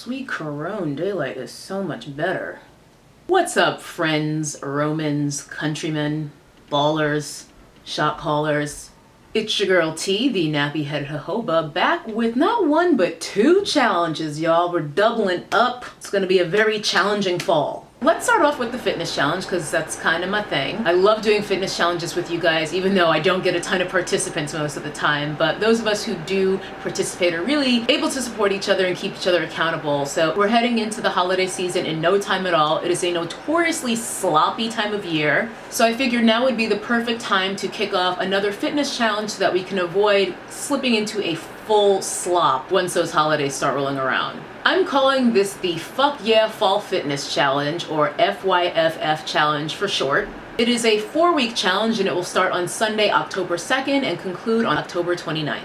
sweet Corona daylight is so much better. What's up, friends, Romans, countrymen, ballers, shot callers? It's your girl T, the nappy-headed jojoba, back with not one but two challenges, y'all. We're doubling up. It's gonna be a very challenging fall. Let's start off with the fitness challenge because that's kind of my thing. I love doing fitness challenges with you guys, even though I don't get a ton of participants most of the time. But those of us who do participate are really able to support each other and keep each other accountable. So we're heading into the holiday season in no time at all. It is a notoriously sloppy time of year. So I figured now would be the perfect time to kick off another fitness challenge so that we can avoid slipping into a full slop once those holidays start rolling around. I'm calling this the Fuck Yeah Fall Fitness Challenge, or FYFF Challenge for short. It is a 4-week challenge and it will start on Sunday, October 2nd and conclude on October 29th.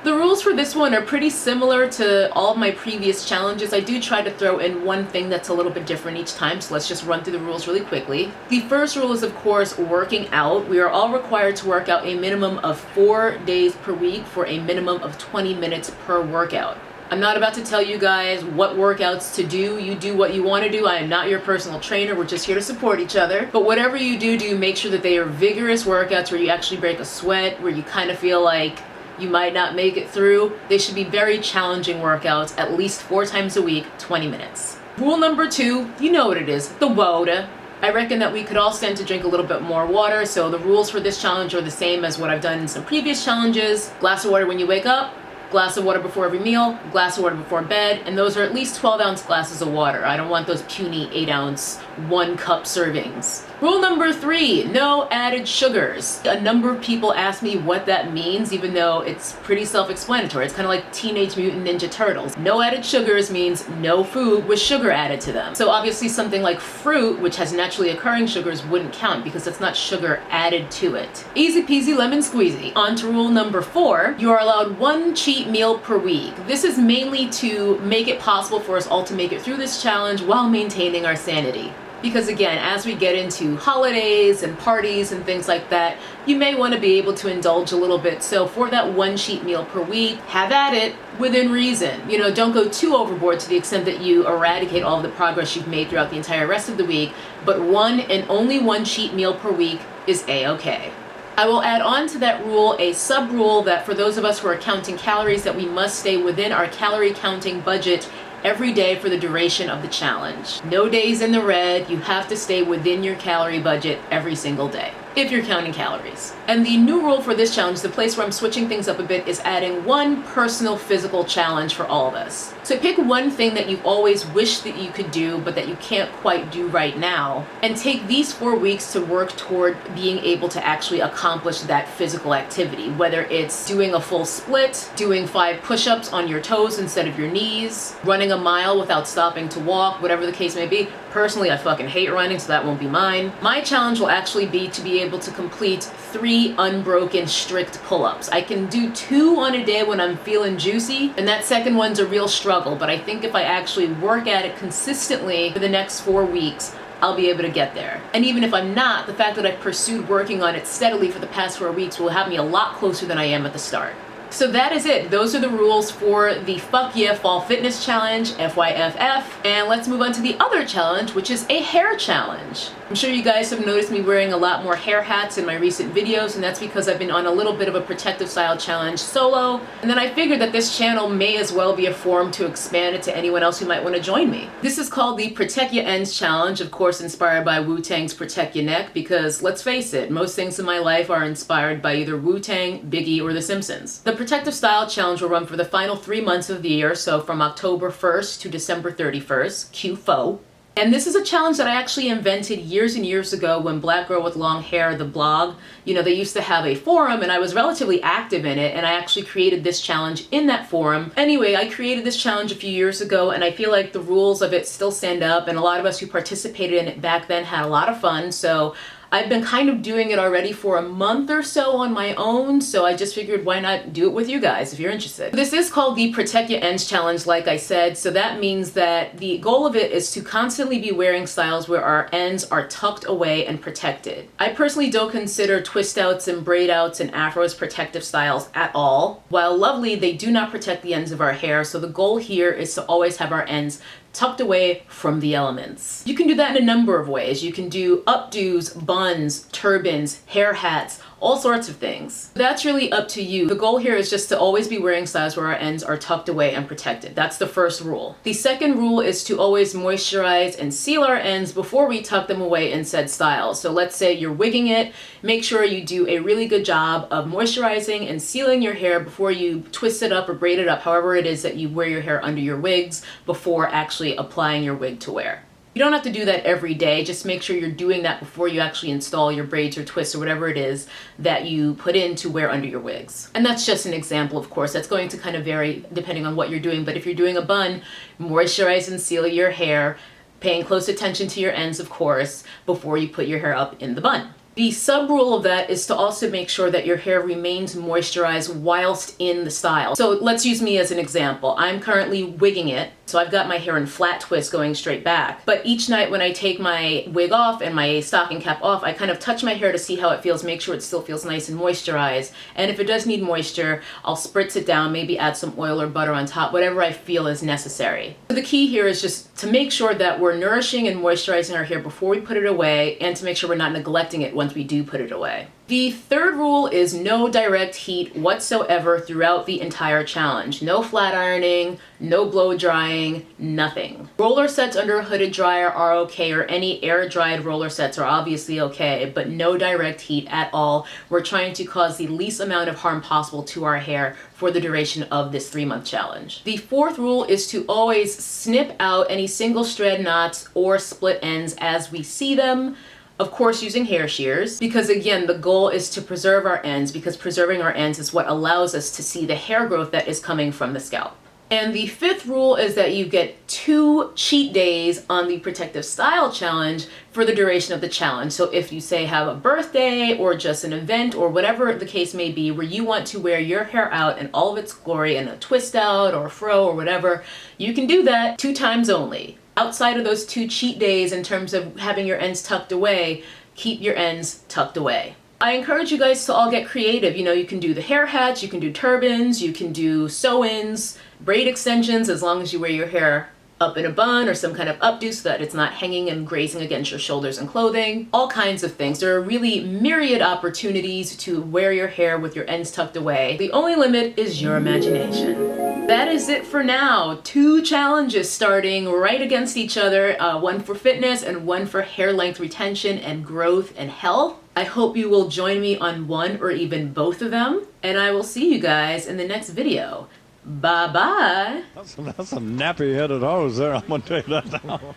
The rules for this one are pretty similar to all of my previous challenges. I do try to throw in one thing that's a little bit different each time, so let's just run through the rules really quickly. The first rule is, of course, working out. We are all required to work out a minimum of 4 days per week for a minimum of 20 minutes per workout. I'm not about to tell you guys what workouts to do. You do what you want to do. I am not your personal trainer. We're just here to support each other. But whatever you do make sure that they are vigorous workouts where you actually break a sweat, where you kind of feel like you might not make it through. They should be very challenging workouts, at least 4 times a week, 20 minutes. Rule number 2, you know what it is, the water. I reckon that we could all stand to drink a little bit more water, so the rules for this challenge are the same as what I've done in some previous challenges. Glass of water when you wake up, glass of water before every meal, glass of water before bed, and those are at least 12-ounce glasses of water. I don't want those puny 8-ounce, 1-cup servings. Rule number 3, no added sugars. A number of people ask me what that means, even though it's pretty self-explanatory. It's kind of like Teenage Mutant Ninja Turtles. No added sugars means no food with sugar added to them. So obviously something like fruit, which has naturally occurring sugars, wouldn't count because it's not sugar added to it. Easy peasy lemon squeezy. On to rule number 4, you are allowed 1 cheat meal per week. This is mainly to make it possible for us all to make it through this challenge while maintaining our sanity. Because again, as we get into holidays and parties and things like that, you may want to be able to indulge a little bit. So for that 1 cheat meal per week, have at it within reason. You know, don't go too overboard to the extent that you eradicate all of the progress you've made throughout the entire rest of the week, but 1 and only 1 cheat meal per week is a-okay. I will add on to that rule a sub-rule that for those of us who are counting calories, that we must stay within our calorie counting budget every day for the duration of the challenge. No days in the red. You have to stay within your calorie budget every single day if you're counting calories. And the new rule for this challenge, the place where I'm switching things up a bit, is adding 1 personal physical challenge for all of us. So pick one thing that you've always wished that you could do but that you can't quite do right now, and take these 4 weeks to work toward being able to actually accomplish that physical activity, whether it's doing a full split, doing 5 push-ups on your toes instead of your knees, running a mile without stopping to walk, whatever the case may be. Personally, I fucking hate running, so that won't be mine. My challenge will actually be to be able to complete 3 unbroken strict pull-ups. I can do 2 on a day when I'm feeling juicy, and that second one's a real struggle, but I think if I actually work at it consistently for the next 4 weeks, I'll be able to get there. And even if I'm not, the fact that I've pursued working on it steadily for the past 4 weeks will have me a lot closer than I am at the start. So that is it. Those are the rules for the Fuck Yeah Fall Fitness Challenge, FYFF. And let's move on to the other challenge, which is a hair challenge. I'm sure you guys have noticed me wearing a lot more hair hats in my recent videos, and that's because I've been on a little bit of a protective style challenge solo. And then I figured that this channel may as well be a forum to expand it to anyone else who might want to join me. This is called the Protect Your Ends Challenge, of course inspired by Wu-Tang's Protect Your Neck, because let's face it, most things in my life are inspired by either Wu-Tang, Biggie, or The Simpsons. The Protective Style Challenge will run for the final 3 months of the year, so from October 1st to December 31st, Q4. And this is a challenge that I actually invented years and years ago when Black Girl with Long Hair, the blog, you know, they used to have a forum and I was relatively active in it, and I actually created this challenge in that forum. Anyway, I created this challenge a few years ago and I feel like the rules of it still stand up, and a lot of us who participated in it back then had a lot of fun, so I've been kind of doing it already for a month or so on my own, so I just figured why not do it with you guys if you're interested. This is called the Protect Your Ends Challenge, like I said, so that means that the goal of it is to constantly be wearing styles where our ends are tucked away and protected. I personally don't consider twist outs and braid outs and afros protective styles at all. While lovely, they do not protect the ends of our hair, so the goal here is to always have our ends tucked away from the elements. You can do that in a number of ways. You can do updos, buns, turbans, hair hats, all sorts of things. That's really up to you. The goal here is just to always be wearing styles where our ends are tucked away and protected. That's the first rule. The second rule is to always moisturize and seal our ends before we tuck them away in said style. So let's say you're wigging it, make sure you do a really good job of moisturizing and sealing your hair before you twist it up or braid it up, however it is that you wear your hair under your wigs before actually applying your wig to wear. You don't have to do that every day, just make sure you're doing that before you actually install your braids or twists or whatever it is that you put in to wear under your wigs. And that's just an example, of course. That's going to kind of vary depending on what you're doing, but if you're doing a bun, moisturize and seal your hair, paying close attention to your ends, of course, before you put your hair up in the bun. The sub rule of that is to also make sure that your hair remains moisturized whilst in the style. So let's use me as an example. I'm currently wigging it, so I've got my hair in flat twists going straight back. But each night when I take my wig off and my stocking cap off, I kind of touch my hair to see how it feels, make sure it still feels nice and moisturized. And if it does need moisture, I'll spritz it down, maybe add some oil or butter on top, whatever I feel is necessary. So the key here is just to make sure that we're nourishing and moisturizing our hair before we put it away, and to make sure we're not neglecting it once we do put it away. The third rule is no direct heat whatsoever throughout the entire challenge. No flat ironing, no blow drying, nothing. Roller sets under a hooded dryer are okay, or any air dried roller sets are obviously okay, but no direct heat at all. We're trying to cause the least amount of harm possible to our hair for the duration of this 3-month challenge. The fourth rule is to always snip out any single strand knots or split ends as we see them. Of course, using hair shears, because again, the goal is to preserve our ends, because preserving our ends is what allows us to see the hair growth that is coming from the scalp. And the fifth rule is that you get 2 cheat days on the Protective Style Challenge for the duration of the challenge. So if you say have a birthday or just an event or whatever the case may be where you want to wear your hair out in all of its glory in a twist out or a fro or whatever, you can do that 2 times only. Outside of those 2 cheat days in terms of having your ends tucked away, keep your ends tucked away. I encourage you guys to all get creative. You know, you can do the hair hats, you can do turbans, you can do sew-ins, braid extensions, as long as you wear your hair up in a bun or some kind of updo so that it's not hanging and grazing against your shoulders and clothing. All kinds of things. There are really myriad opportunities to wear your hair with your ends tucked away. The only limit is your imagination. That is it for now. 2 challenges starting right against each other, one for fitness and one for hair length retention and growth and health. I hope you will join me on one or even both of them, and I will see you guys in the next video. Bye-bye. That's some nappy-headed hose there, I'm going to tell you that now.